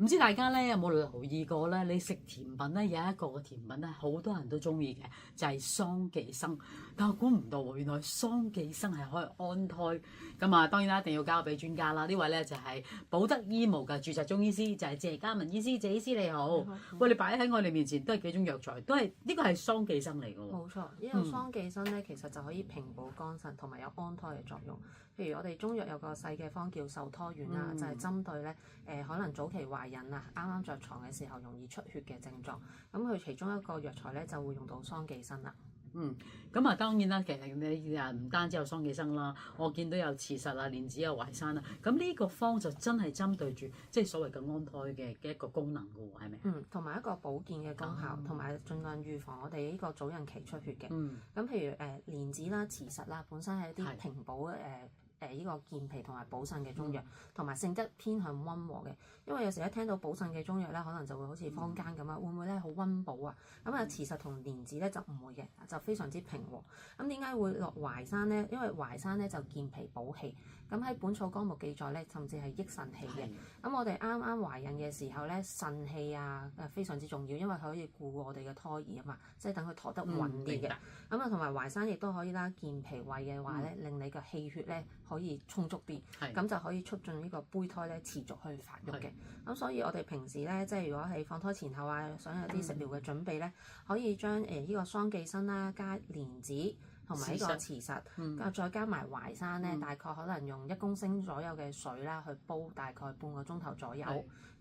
唔知大家咧有冇留意過咧？你食甜品咧有一個甜品咧，好多人都中意嘅，就係桑寄生。但我估唔到喎，原來桑寄生係可以安胎。咁啊，當然啦，一定要交俾專家啦。呢位咧就係保德醫務嘅註冊中醫師，就係謝嘉文醫師。謝醫師你好，喂，你擺喺我哋面前都係幾種藥材，都係呢個係桑寄生嚟嘅喎。冇錯，呢個桑寄生咧，其實就可以平補肝腎，同埋有安胎嘅作用。譬如我哋中藥有個細嘅方叫受胎丸啊，就係針對咧可能早期懷孕啊，啱啱着床嘅時候容易出血嘅症狀。咁佢其中一個藥材咧就會用到桑寄生啦。咁啊當然啦，其實你啊唔單止有桑寄生啦，我見到有慈實啊、蓮子啊、淮山啊，咁呢個方就真係針對住即係所謂嘅安胎嘅一個功能嘅喎，係咪？同埋一個保健嘅功效，同埋盡量預防我哋呢個早孕期出血嘅。咁譬如蓮子啦、慈實啦，本身係一啲平補呢個健脾同埋補腎嘅中藥，同埋性質偏向溫和嘅。因為有時一聽到補腎嘅中藥咧，可能就會好似坊間咁啊，會唔會咧好溫補啊？咁啊，慈實同蓮子咧就唔會嘅，就非常之平和。咁點解會落淮山咧？因為淮山咧就健脾補氣。咁喺《本草綱目》記載咧，甚至係益腎氣嘅。咁我哋啱啱懷孕嘅時候咧，腎氣啊非常之重要，因為佢可以顧我哋嘅胎兒啊嘛，即係等佢陀得穩啲嘅。咁啊，同埋淮山亦都可以啦，健脾胃嘅話咧，令你嘅氣血咧可以充足啲，咁就可以促進呢個胚胎咧持續去發育嘅。咁所以我哋平時咧，即係如果喺放胎前後啊，想有啲食療嘅準備咧，可以將呢個桑寄生啦，加蓮子。同埋呢個慈實，再加埋淮山咧，大概可能用1公升左右嘅水啦，去煲大概半個鐘頭左右。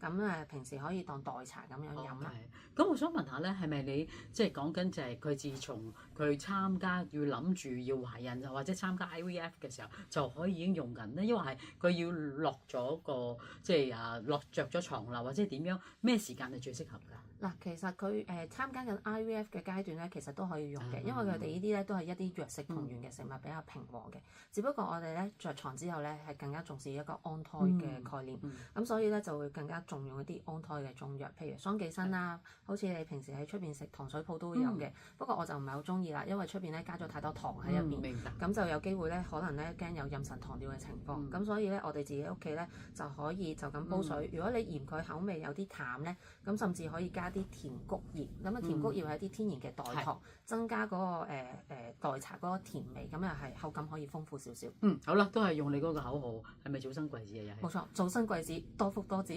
咁平時可以當代茶咁樣飲啦。咁我想問下咧，係咪你即係講緊就係佢自從佢參加要諗住要懷孕，或者參加 IVF 嘅時候，就可以已經用緊咧？因為係佢要落咗個即係落着咗床啦，或者點樣咩時間係最適合㗎？嗱，其實佢參加緊 IVF 嘅階段咧，其實都可以用嘅，因為佢哋呢啲咧都係一啲藥食同源嘅食物，比較平和嘅。只不過我哋咧着床之後咧係更加重視一個安胎嘅概念，咁所以咧就會更加重用一啲安胎嘅中藥，譬如桑寄生啦，好似你平時喺出邊食糖水鋪都會有嘅。不過我就唔係好中意啦，因為出邊咧加咗太多糖喺入邊，咁就有機會咧可能咧驚有妊娠糖尿嘅情況。咁所以咧我哋自己屋企咧就可以就咁煲水。如果你嫌佢口味有啲淡咧，咁甚至可以加啲甜菊葉。咁啊甜菊葉係一啲天然嘅代糖，增加嗰個代茶嗰個甜味，咁又係口感可以豐富少少。好啦，都係用你嗰個口號，係咪早生貴子啊？又係。冇錯，早生貴子，多福多子。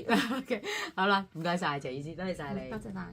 好啦，唔該晒謝醫師，多謝晒你。多謝晒。